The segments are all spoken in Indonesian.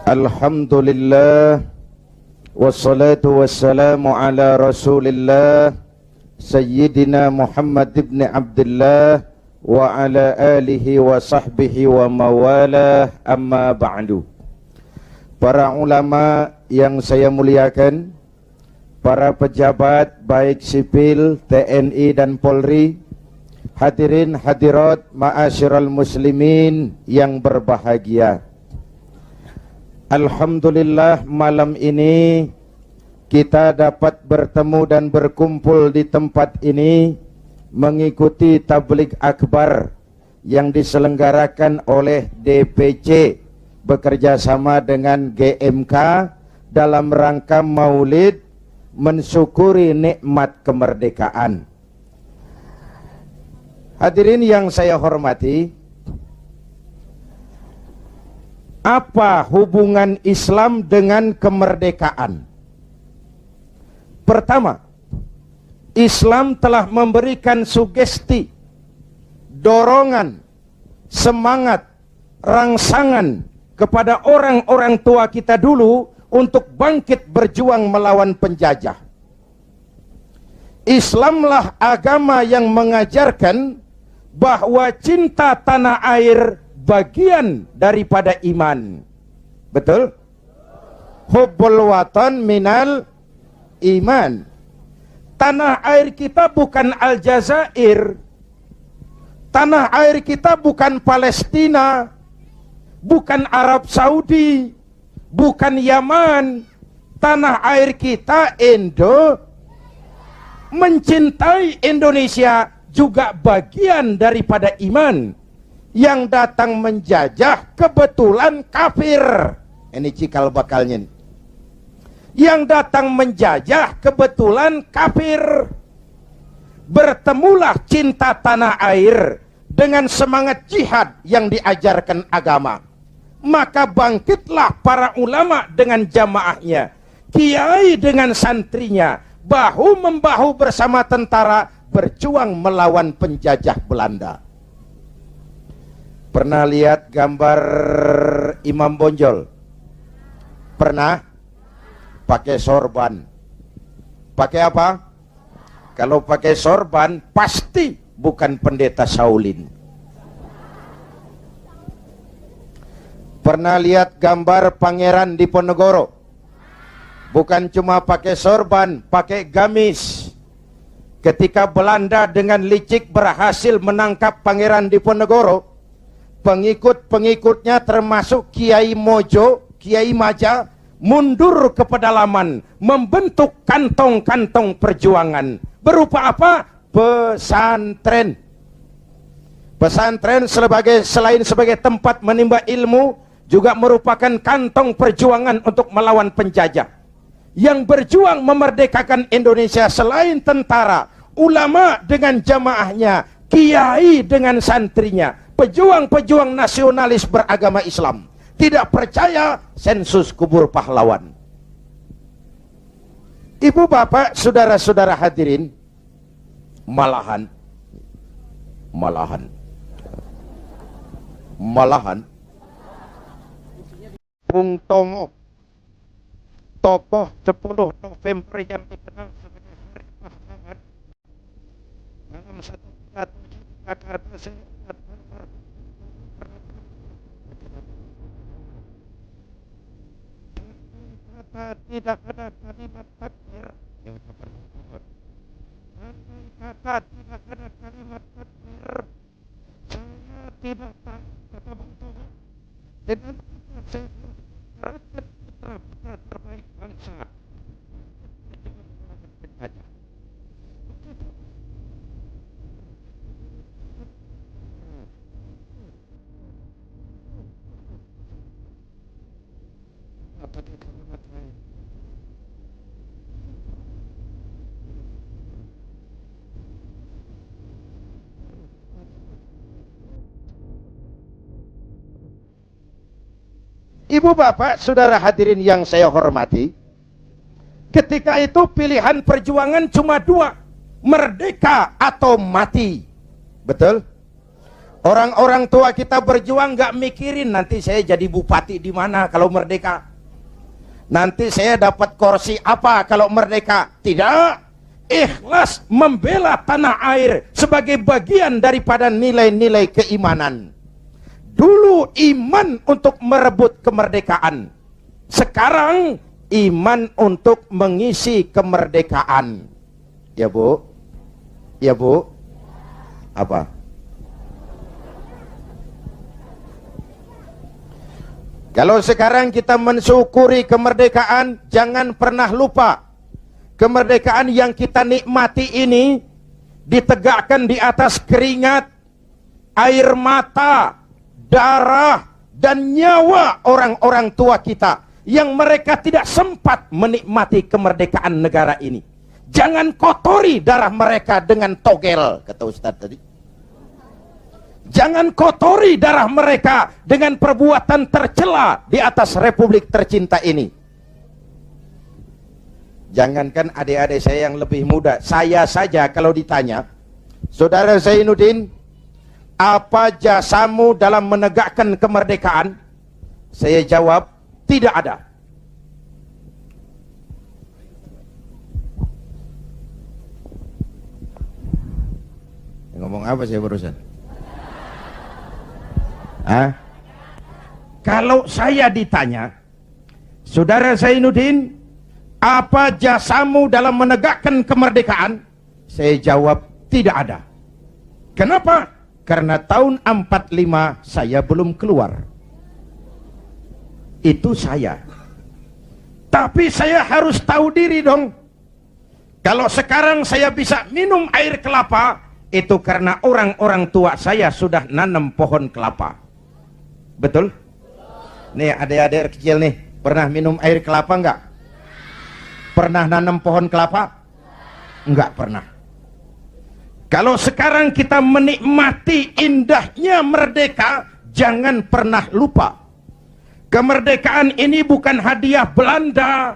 Alhamdulillah, wassalatu wassalamu ala rasulillah Sayyidina Muhammad ibn Abdullah wa ala alihi wa sahbihi wa mawalah, amma ba'du. Para ulama yang saya muliakan, para pejabat baik sipil, TNI dan Polri, hadirin hadirat ma'asyiral muslimin yang berbahagia. Alhamdulillah, malam ini kita dapat bertemu dan berkumpul di tempat ini mengikuti tabligh akbar yang diselenggarakan oleh DPC bekerjasama dengan GMK dalam rangka maulid mensyukuri nikmat kemerdekaan. Hadirin yang saya hormati, apa hubungan Islam dengan kemerdekaan? Pertama, Islam telah memberikan sugesti, dorongan, semangat, rangsangan kepada orang-orang tua kita dulu untuk bangkit berjuang melawan penjajah. Islamlah agama yang mengajarkan bahwa cinta tanah air bagian daripada iman. Betul? Hubbul watan minal iman. Tanah air kita bukan Aljazair. Tanah air kita bukan Palestina, bukan Arab Saudi, bukan Yaman. Tanah air kita mencintai Indonesia juga bagian daripada iman. Yang datang menjajah kebetulan kafir. Ini cikal bakalnya nih. Yang datang menjajah kebetulan kafir. Bertemulah cinta tanah air dengan semangat jihad yang diajarkan agama. Maka bangkitlah para ulama dengan jamaahnya, kiai dengan santrinya, bahu-membahu bersama tentara berjuang melawan penjajah Belanda. Pernah lihat gambar Imam Bonjol? Pernah? Pakai sorban. Pakai apa? Kalau pakai sorban pasti bukan pendeta Shaolin. Pernah lihat gambar Pangeran Diponegoro? Bukan cuma pakai sorban, pakai gamis. Ketika Belanda dengan licik berhasil menangkap Pangeran Diponegoro, pengikut-pengikutnya termasuk Kiai Mojo, Kiai Maja, mundur ke pedalaman, membentuk kantong-kantong perjuangan. Berupa apa? Pesantren. Pesantren selain sebagai tempat menimba ilmu, juga merupakan kantong perjuangan untuk melawan penjajah. Yang berjuang memerdekakan Indonesia selain tentara, ulama dengan jamaahnya, kiai dengan santrinya, pejuang-pejuang nasionalis beragama Islam, tidak percaya sensus kubur pahlawan. Ibu bapak, saudara-saudara hadirin, malahan Bung Tomo tokoh 10 November yang dikenal sebagai Hari Pahlawan dalam satu kata tidak ada kalimat takbir. Kata tidak ada kalimat takbir. Saya tidak tahu, kata Bung Tomo, dengan saya rakyat putra terbaik bangsa. Apa dia kalimat lain? Ibu bapak, saudara hadirin yang saya hormati, ketika itu pilihan perjuangan cuma dua, merdeka atau mati. Betul? Orang-orang tua kita berjuang nggak mikirin nanti saya jadi bupati di mana kalau merdeka. Nanti saya dapat kursi apa kalau merdeka. Tidak. Ikhlas membela tanah air sebagai bagian daripada nilai-nilai keimanan. Dulu iman untuk merebut kemerdekaan. Sekarang iman untuk mengisi kemerdekaan. Ya Bu? Ya Bu? Apa? Kalau sekarang kita mensyukuri kemerdekaan, jangan pernah lupa kemerdekaan yang kita nikmati ini ditegakkan di atas keringat, air mata, darah, dan nyawa orang-orang tua kita yang mereka tidak sempat menikmati kemerdekaan negara ini. Jangan kotori darah mereka dengan togel, kata Ustaz tadi. Jangan kotori darah mereka dengan perbuatan tercela di atas republik tercinta ini. Jangankan adik-adik saya yang lebih muda, saya saja kalau ditanya, Saudara Zainuddin, apa jasamu dalam menegakkan kemerdekaan? Saya jawab, tidak ada. Ngomong apa saya barusan? Kalau saya ditanya, Saudara Zainuddin, apa jasamu dalam menegakkan kemerdekaan? Saya jawab, tidak ada. Kenapa? Karena tahun 45 saya belum keluar. Itu saya. Tapi saya harus tahu diri dong. Kalau sekarang saya bisa minum air kelapa, itu karena orang-orang tua saya sudah nanam pohon kelapa. Betul? Nih adik-adik kecil nih, pernah minum air kelapa enggak? Pernah nanam pohon kelapa? Enggak pernah. Kalau sekarang kita menikmati indahnya merdeka, jangan pernah lupa. Kemerdekaan ini bukan hadiah Belanda,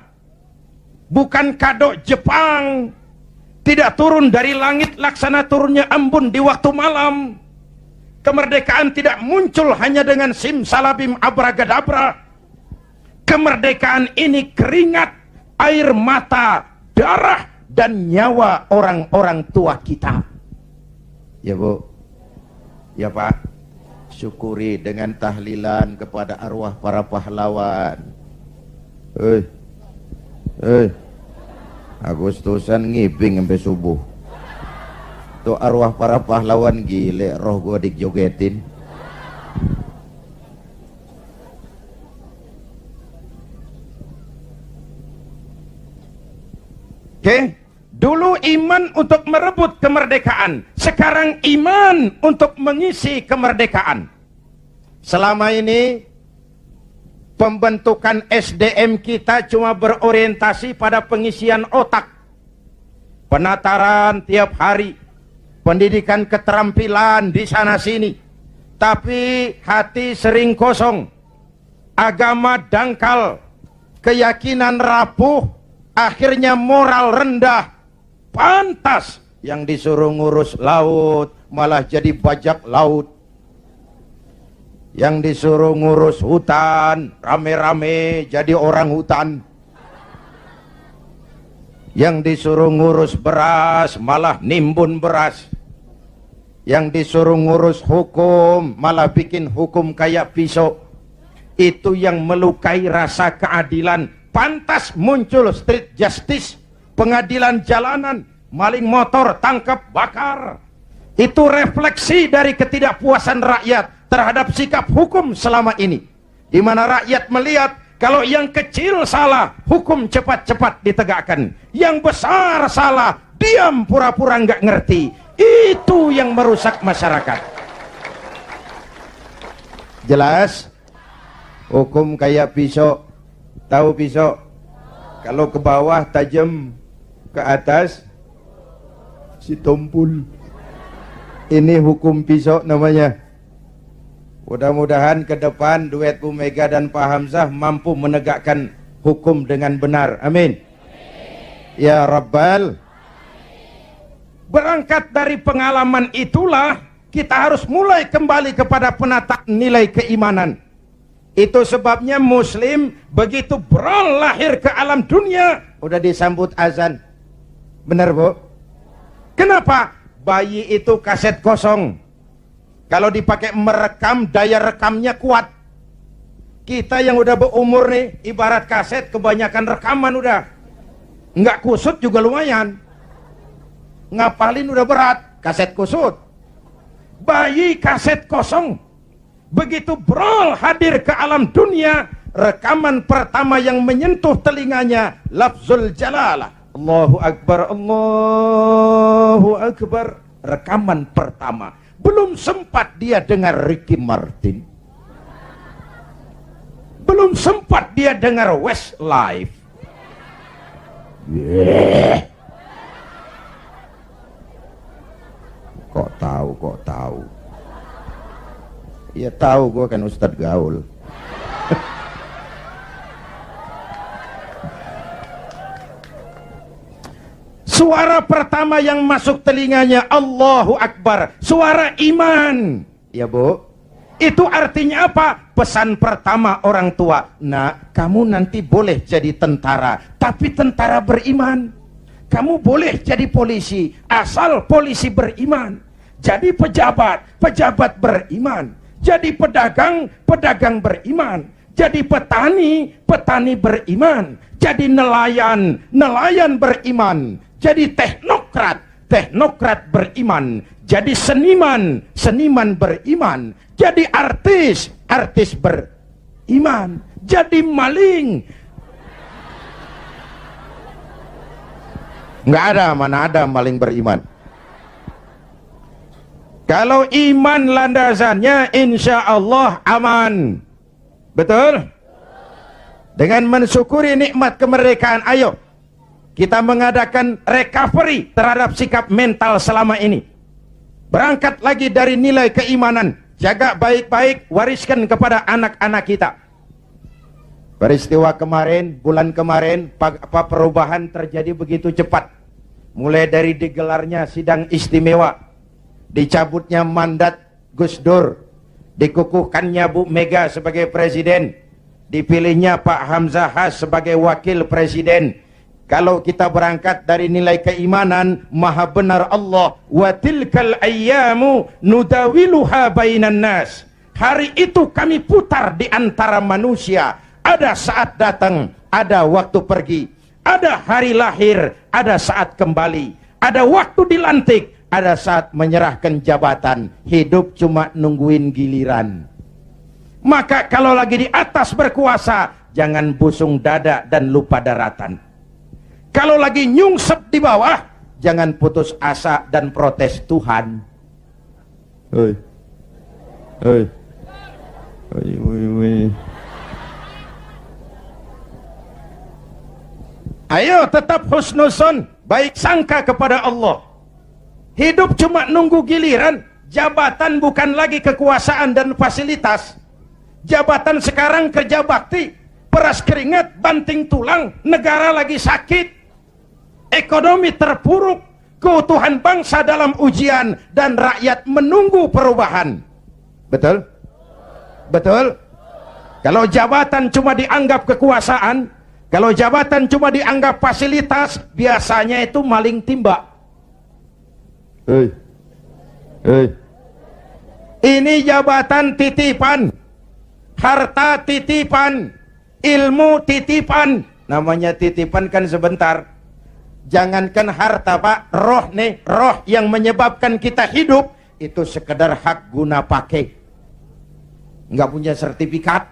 bukan kado Jepang, tidak turun dari langit laksana turunnya embun di waktu malam. Kemerdekaan tidak muncul hanya dengan simsalabim abragadabra. Kemerdekaan ini keringat, air mata, darah, dan nyawa orang-orang tua kita. Ya Bu, ya Pak, syukuri dengan tahlilan kepada arwah para pahlawan. Agustusan ngibing sampai subuh. Tuh arwah para pahlawan gile, roh gua dijogetin. Oke, dulu iman untuk merebut kemerdekaan, sekarang iman untuk mengisi kemerdekaan. Selama ini pembentukan SDM kita cuma berorientasi pada pengisian otak, penataran tiap hari, pendidikan keterampilan di sana sini, tapi hati sering kosong, agama dangkal, keyakinan rapuh, akhirnya moral rendah. Pantas yang disuruh ngurus laut malah jadi bajak laut, yang disuruh ngurus hutan rame-rame jadi orang hutan, yang disuruh ngurus beras malah nimbun beras, yang disuruh ngurus hukum malah bikin hukum kayak pisau. Itu yang melukai rasa keadilan. Pantas muncul street justice, pengadilan jalanan, maling motor tangkap bakar. Itu refleksi dari ketidakpuasan rakyat terhadap sikap hukum selama ini, di mana rakyat melihat kalau yang kecil salah, hukum cepat-cepat ditegakkan. Yang besar salah, diam pura-pura nggak ngerti. Itu yang merusak masyarakat. Jelas? Hukum kayak pisau. Tahu pisau? Kalau ke bawah tajam, ke atas si tumpul. Ini hukum pisau namanya. Mudah-mudahan ke depan duet Bu Mega dan Pak Hamzah mampu menegakkan hukum dengan benar. Amin. Ya Rabbal. Berangkat dari pengalaman itulah kita harus mulai kembali kepada penataan nilai keimanan. Itu sebabnya Muslim begitu brol lahir ke alam dunia udah disambut azan. Benar, Bu? Kenapa? Bayi itu kaset kosong. Kalau dipakai merekam, daya rekamnya kuat. Kita yang udah berumur nih, ibarat kaset, kebanyakan rekaman udah. Nggak kusut juga lumayan. Ngapalin udah berat, kaset kusut. Bayi kaset kosong. Begitu brol hadir ke alam dunia, rekaman pertama yang menyentuh telinganya, lafzul jalalah. Allahu Akbar, Allahu Akbar. Rekaman pertama. Belum sempat dia dengar Ricky Martin. Belum sempat dia dengar Westlife. Yeah. Kok tahu? Ya tahu, gue kan Ustadz Gaul. Suara pertama yang masuk telinganya Allahu Akbar, suara iman. Ya, Bu. Itu artinya apa? Pesan pertama orang tua. Nah, kamu nanti boleh jadi tentara, tapi tentara beriman. Kamu boleh jadi polisi, asal polisi beriman. Jadi pejabat, pejabat beriman. Jadi pedagang, pedagang beriman. Jadi petani, petani beriman. Jadi nelayan, nelayan beriman. Jadi teknokrat, teknokrat beriman. Jadi seniman, seniman beriman. Jadi artis, artis beriman. Jadi maling. Nggak ada, mana ada maling beriman. Kalau iman landasannya insya Allah aman. Betul? Dengan mensyukuri nikmat kemerdekaan, ayo kita mengadakan recovery terhadap sikap mental selama ini. Berangkat lagi dari nilai keimanan. Jaga baik-baik, wariskan kepada anak-anak kita. Peristiwa kemarin, bulan kemarin, perubahan terjadi begitu cepat. Mulai dari digelarnya sidang istimewa, dicabutnya mandat Gus Dur, dikukuhkannya Bu Mega sebagai presiden, dipilihnya Pak Hamzah Has sebagai wakil presiden. Kalau kita berangkat dari nilai keimanan, maha benar Allah, wa tilkal ayyamu nudawiluha bainan nas. Hari itu kami putar di antara manusia. Ada saat datang, ada waktu pergi. Ada hari lahir, ada saat kembali. Ada waktu dilantik, ada saat menyerahkan jabatan. Hidup cuma nungguin giliran. Maka kalau lagi di atas berkuasa, jangan busung dada dan lupa daratan. Kalau lagi nyungsep di bawah, jangan putus asa dan protes Tuhan. Hei. Hei. Ayo tetap husnuzon, baik sangka kepada Allah. Hidup cuma nunggu giliran. Jabatan bukan lagi kekuasaan dan fasilitas. Jabatan sekarang kerja bakti, peras keringat, banting tulang, negara lagi sakit, ekonomi terpuruk, keutuhan bangsa dalam ujian, dan rakyat menunggu perubahan. Betul? Betul? Kalau jabatan cuma dianggap kekuasaan, kalau jabatan cuma dianggap fasilitas, biasanya itu maling timba. Hei. Hei. Ini jabatan titipan, harta titipan, ilmu titipan. Namanya titipan kan sebentar. Jangankan harta, Pak, roh nih, roh yang menyebabkan kita hidup itu sekedar hak guna pakai. Nggak punya sertifikat,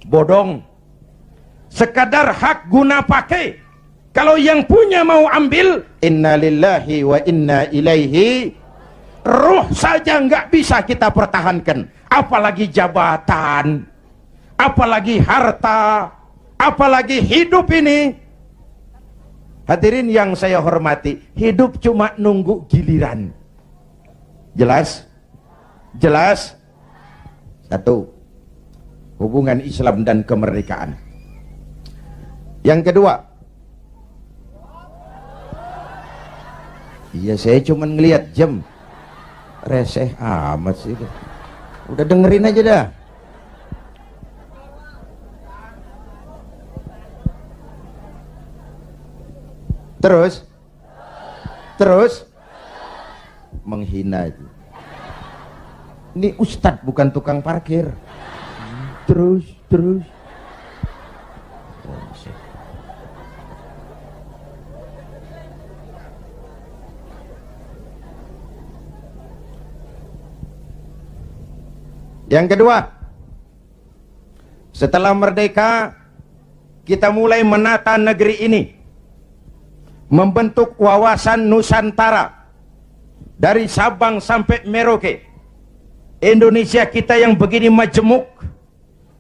bodong. Sekadar hak guna pakai. Kalau yang punya mau ambil, inna lillahi wa inna ilaihi. Roh saja nggak bisa kita pertahankan, apalagi jabatan, apalagi harta, apalagi hidup ini. Hadirin yang saya hormati, hidup cuma nunggu giliran. Jelas? Jelas? Satu, hubungan Islam dan kemerdekaan. Yang kedua, iya saya cuma ngelihat jam. Reseh amat sih. Udah dengerin aja dah. Terus menghina itu. Ini ustadz bukan tukang parkir. Terus. Yang kedua, setelah merdeka kita mulai menata negeri ini, membentuk wawasan Nusantara dari Sabang sampai Merauke. Indonesia kita yang begini majemuk,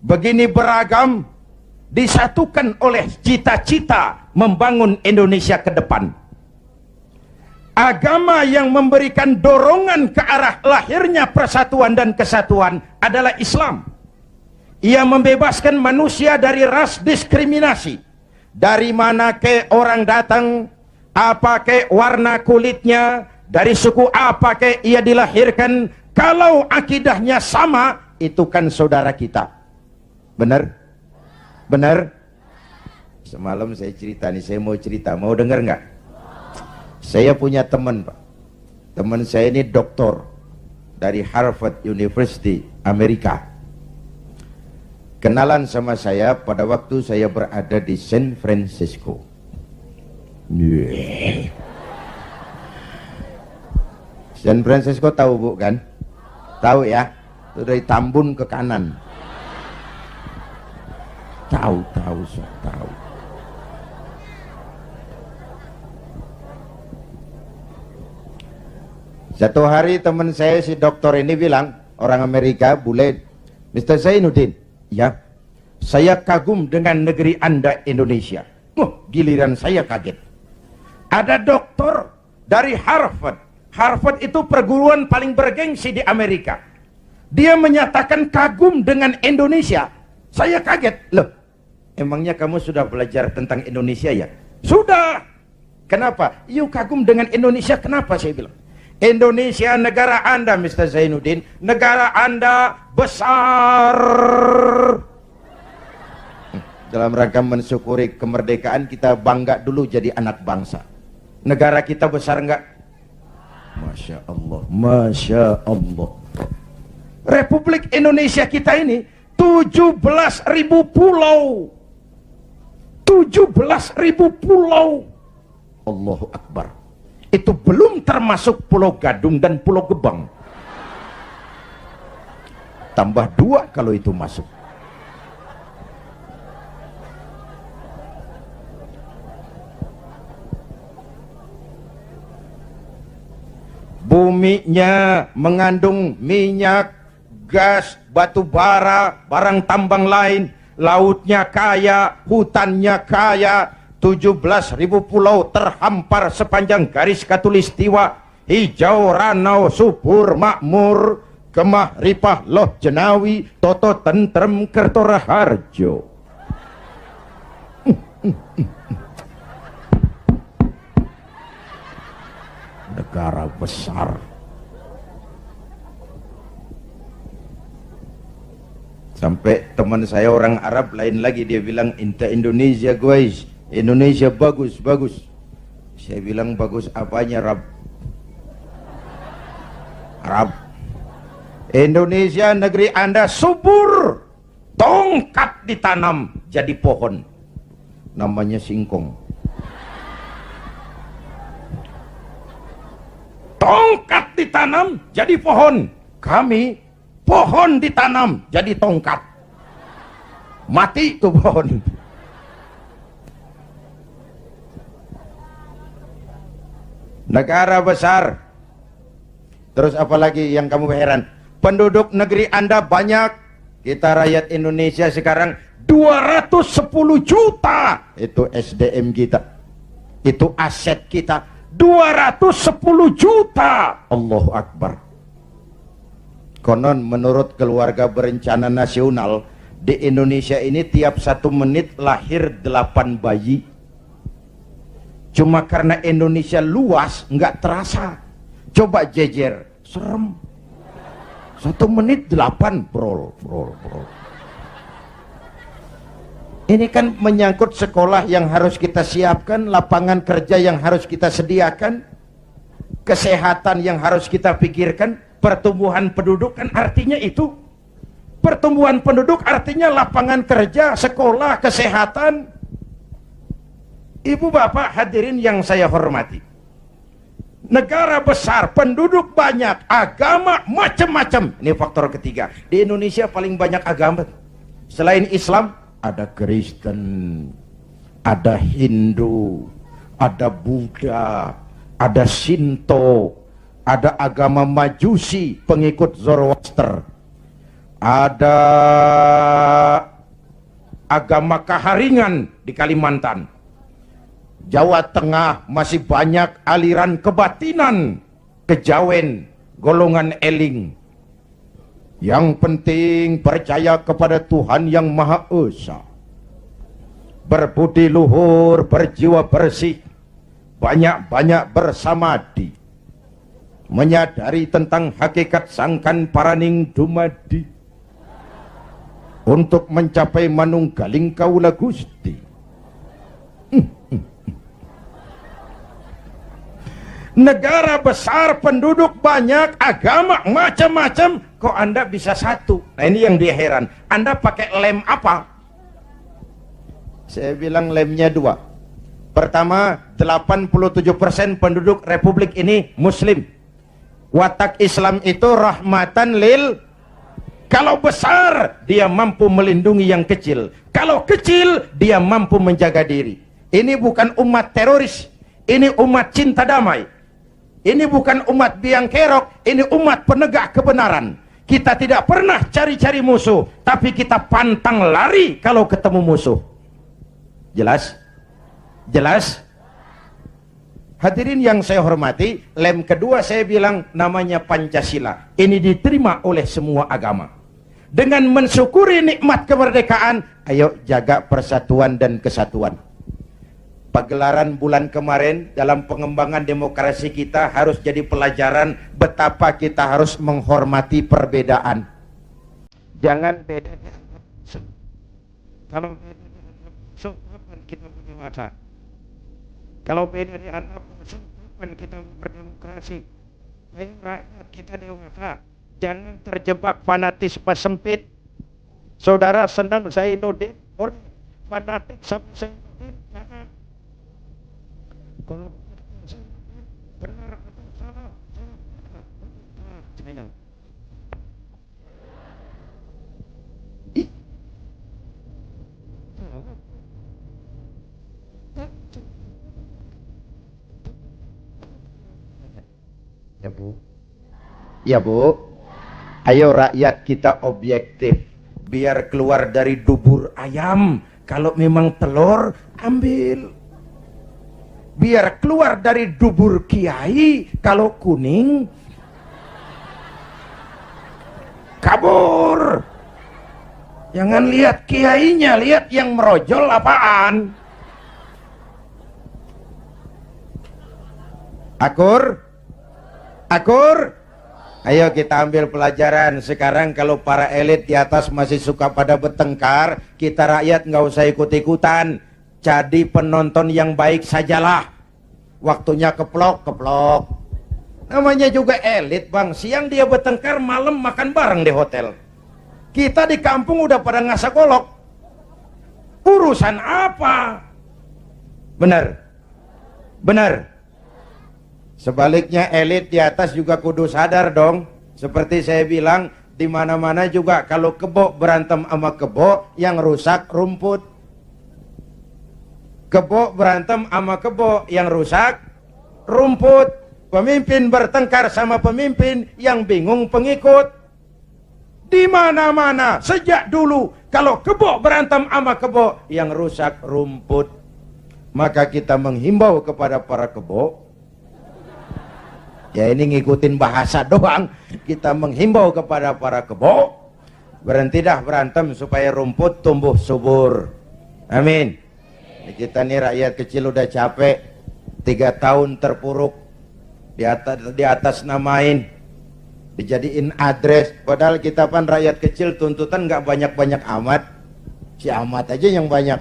begini beragam, disatukan oleh cita-cita membangun Indonesia ke depan. Agama yang memberikan dorongan ke arah lahirnya persatuan dan kesatuan adalah Islam. Ia membebaskan manusia dari ras diskriminasi. Dari mana ke orang datang, apa ke warna kulitnya, dari suku apa ke ia dilahirkan, kalau akidahnya sama, itu kan saudara kita. Benar? Benar? Semalam saya cerita nih, saya mau cerita, mau dengar nggak? Saya punya teman, Pak. Teman saya ini doktor dari Harvard University, Amerika. Kenalan sama saya pada waktu saya berada di San Francisco. San Francisco tahu Bu kan? Tahu ya? Itu dari Tambun ke kanan. Tahu. Satu hari teman saya si dokter ini bilang, orang Amerika, bule, Mr. Zainuddin, ya, saya kagum dengan negeri Anda Indonesia. Giliran saya kaget. Ada dokter dari Harvard. Harvard itu perguruan paling bergengsi di Amerika. Dia menyatakan kagum dengan Indonesia. Saya kaget. Loh, emangnya kamu sudah belajar tentang Indonesia ya? Sudah. Kenapa? Yuk kagum dengan Indonesia. Kenapa saya bilang? Indonesia negara Anda, Mr. Zainuddin. Negara Anda besar. Dalam rangka mensyukuri kemerdekaan, kita bangga dulu jadi anak bangsa. Negara kita besar enggak? Masya Allah, Masya Allah. Republik Indonesia kita ini 17.000 pulau. 17.000 pulau. Allahu Akbar. Itu belum termasuk Pulau Gadung dan Pulau Gebang. Tambah 2 kalau itu masuk. Buminya mengandung minyak, gas, batu bara, barang tambang lain. Lautnya kaya, hutannya kaya. 17.000 pulau terhampar sepanjang garis khatulistiwa. Hijau, ranau, subur, makmur, kemah, ripah, loh, jenawi, toto, tentrem, kertora, harjo. Negara besar. Sampai teman saya orang Arab lain lagi, dia bilang, "Inta Indonesia guys, Indonesia bagus." Saya bilang, bagus apanya, Arab? Indonesia negeri Anda subur, tongkat ditanam jadi pohon, namanya singkong. Tongkat ditanam jadi pohon, kami pohon ditanam jadi tongkat, mati tuh pohon. Negara besar. Terus apalagi yang kamu heran? Penduduk negeri Anda banyak. Kita rakyat Indonesia sekarang 210 juta. Itu SDM kita, itu aset kita, 210 juta. Allahu Akbar. Konon menurut keluarga berencana nasional, di Indonesia ini tiap 1 menit lahir 8 bayi. Cuma karena Indonesia luas nggak terasa. Coba jejer serem. 1 menit 8 brol. Ini kan menyangkut sekolah yang harus kita siapkan, lapangan kerja yang harus kita sediakan, kesehatan yang harus kita pikirkan, pertumbuhan penduduk kan artinya itu. Pertumbuhan penduduk artinya lapangan kerja, sekolah, kesehatan. Ibu bapak hadirin yang saya hormati. Negara besar, penduduk banyak, agama macam-macam. Ini faktor ketiga. Di Indonesia paling banyak agama. Selain Islam, ada Kristen, ada Hindu, ada Buddha, ada Shinto, ada agama Majusi, pengikut Zoroaster, ada agama Kaharingan di Kalimantan. Jawa Tengah masih banyak aliran kebatinan, kejawen, golongan eling. Yang penting percaya kepada Tuhan yang Maha Esa, berbudi luhur, berjiwa bersih, banyak-banyak bersamadi, menyadari tentang hakikat sangkan paraning dumadi, untuk mencapai manunggaling kaula Gusti. Negara besar, penduduk banyak, agama macam-macam, kok Anda bisa satu? Nah ini yang dia heran. Anda pakai lem apa? Saya bilang lemnya 2. Pertama, 87% penduduk Republik ini Muslim. Watak Islam itu rahmatan lil. Kalau besar, dia mampu melindungi yang kecil. Kalau kecil, dia mampu menjaga diri. Ini bukan umat teroris. Ini umat cinta damai. Ini bukan umat biang kerok, ini umat penegak kebenaran. Kita tidak pernah cari-cari musuh, tapi kita pantang lari kalau ketemu musuh. Jelas? Jelas? Hadirin yang saya hormati, lem kedua saya bilang namanya Pancasila. Ini diterima oleh semua agama. Dengan mensyukuri nikmat kemerdekaan, ayo jaga persatuan dan kesatuan. Pagelaran bulan kemarin dalam pengembangan demokrasi kita harus jadi pelajaran betapa kita harus menghormati perbedaan. Jangan beda. Kalau kita berdewasa, kalau beda di anak kita berdemokrasi, ayo rakyat kita dewasa. Jangan terjebak fanatisme sempit. Saudara senang saya Nurdin, fanatik sama saya Nurdin, jangan. Kalau benar atau salah, ya Bu, ya Bu, ayo rakyat kita objektif, biar keluar dari dubur ayam. Kalau memang telur, ambil. Biar keluar dari dubur kiai, kalau kuning kabur. Jangan lihat kiainya, lihat yang merojol apaan. Akur? Akur? Ayo kita ambil pelajaran. Sekarang kalau para elit di atas masih suka pada bertengkar, kita rakyat nggak usah ikut-ikutan. Jadi penonton yang baik sajalah. Waktunya keplok-keplok. Namanya juga elit bang. Siang dia bertengkar, malam makan bareng di hotel. Kita di kampung udah pada ngasak golok. Urusan apa? Benar? Benar? Sebaliknya elit di atas juga kudu sadar dong. Seperti saya bilang, di mana-mana juga kalau kebo berantem sama kebo, yang rusak rumput. Kebo berantem sama kebo, yang rusak rumput. Pemimpin bertengkar sama pemimpin, yang bingung pengikut. Di mana-mana sejak dulu kalau kebo berantem sama kebo, yang rusak rumput. Maka kita menghimbau kepada para kebo, ya ini ngikutin bahasa doang, kita menghimbau kepada para kebo, berhenti dah berantem supaya rumput tumbuh subur. Amin. Kita nih rakyat kecil udah capek, 3 tahun terpuruk di atas namain dijadiin address, padahal kita kan rakyat kecil, tuntutan nggak banyak-banyak amat, si amat aja yang banyak.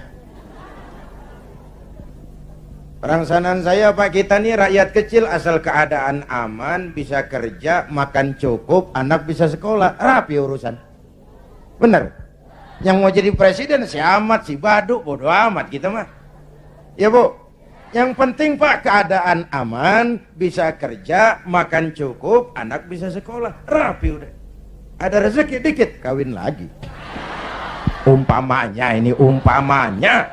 Perangsanan saya Pak, kita nih rakyat kecil, asal keadaan aman, bisa kerja, makan cukup, anak bisa sekolah, rapi urusan. Bener? Yang mau jadi presiden si amat, si baduk, bodoh amat kita mah. Ya Bu, yang penting Pak keadaan aman, bisa kerja, makan cukup, anak bisa sekolah, rapi udah. Ada rezeki dikit, kawin lagi. Umpamanya ini, umpamanya.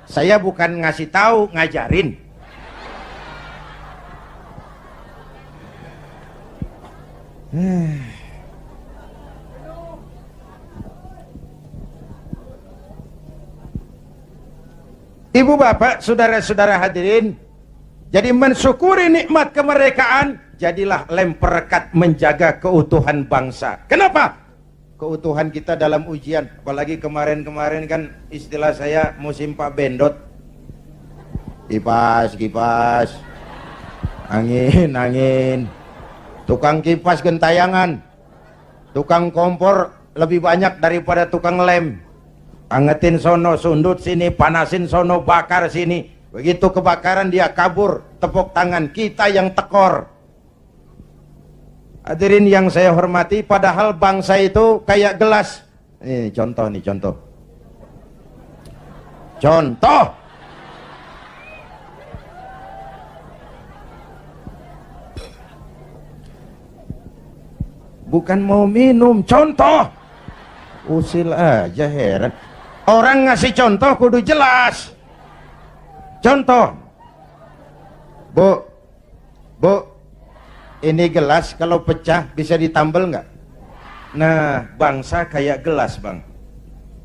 Saya bukan ngasih tahu, ngajarin. Ibu bapak, saudara-saudara hadirin, jadi mensyukuri nikmat kemerdekaan, jadilah lem perekat menjaga keutuhan bangsa. Kenapa? Keutuhan kita dalam ujian, apalagi kemarin-kemarin kan istilah saya musim Pak Bendot. Kipas, angin, tukang kipas gentayangan, tukang kompor lebih banyak daripada tukang lem. Angetin sono, sundut sini, panasin sono, bakar sini. Begitu kebakaran dia kabur, tepuk tangan, kita yang tekor. Hadirin yang saya hormati, padahal bangsa itu kayak gelas. Ini contoh nih, contoh. Bukan mau minum, contoh. Usil aja, heran. Orang ngasih contoh kudu jelas. Contoh. Bu, ini gelas kalau pecah bisa ditambal nggak? Nah, bangsa kayak gelas Bang.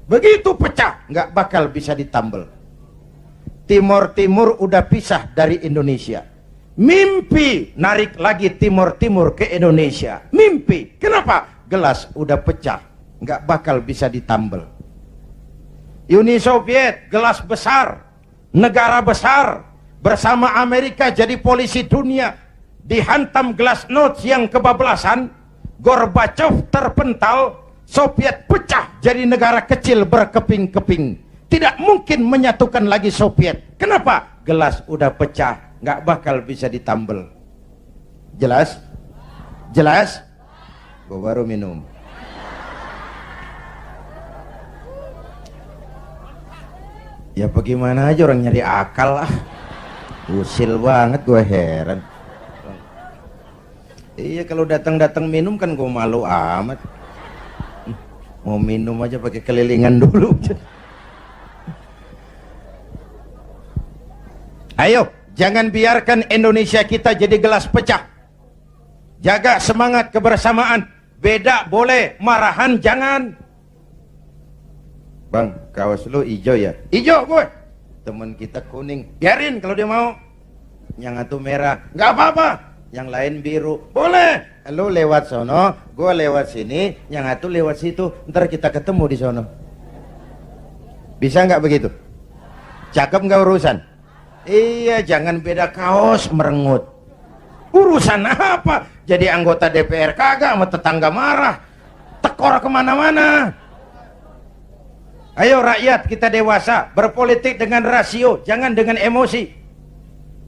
Begitu pecah nggak bakal bisa ditambal. Timur udah pisah dari Indonesia. Mimpi narik lagi Timur ke Indonesia. Mimpi. Kenapa? Gelas udah pecah, nggak bakal bisa ditambal. Uni Soviet, gelas besar, negara besar, bersama Amerika jadi polisi dunia, dihantam glasnost yang kebablasan, Gorbachev terpental, Soviet pecah jadi negara kecil berkeping-keping. Tidak mungkin menyatukan lagi Soviet. Kenapa? Gelas udah pecah, nggak bakal bisa ditambal. Jelas? Jelas? Gua baru minum. Ya bagaimana aja orang nyari akal lah. Usil banget, gue heran. Iya, kalau datang minum kan gue malu amat. Mau minum aja pakai kelilingan dulu. Ayo, jangan biarkan Indonesia kita jadi gelas pecah. Jaga semangat kebersamaan. Beda boleh, marahan jangan. Bang, kaos lu hijau ya? Hijau gue. Temen kita kuning, biarin kalau dia mau. Yang satu merah, nggak apa-apa. Yang lain biru, boleh. Lu lewat sono, gue lewat sini, yang satu lewat situ. Ntar kita ketemu di sono. Bisa nggak begitu? Cakep nggak urusan? Iya, jangan beda kaos merengut. Urusan apa? Jadi anggota DPR kagak, sama tetangga marah, tekor kemana-mana. Ayo rakyat, kita dewasa, berpolitik dengan rasio, jangan dengan emosi.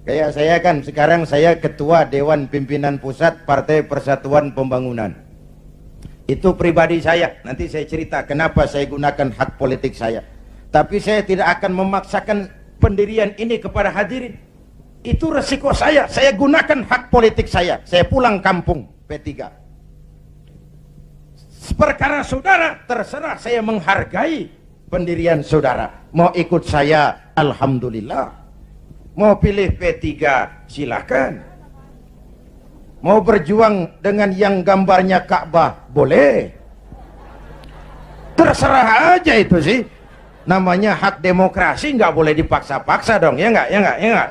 Kayak saya kan, sekarang saya ketua Dewan Pimpinan Pusat Partai Persatuan Pembangunan. Itu pribadi saya, nanti saya cerita kenapa saya gunakan hak politik saya. Tapi saya tidak akan memaksakan pendirian ini kepada hadirin. Itu resiko saya gunakan hak politik saya pulang kampung P3. Perkara saudara, terserah, saya menghargai pendirian saudara. Mau ikut saya, alhamdulillah. Mau pilih P3, silakan. Mau berjuang dengan yang gambarnya Ka'bah, boleh. Terserah aja itu sih. Namanya hak demokrasi, nggak boleh dipaksa-paksa dong, ya nggak?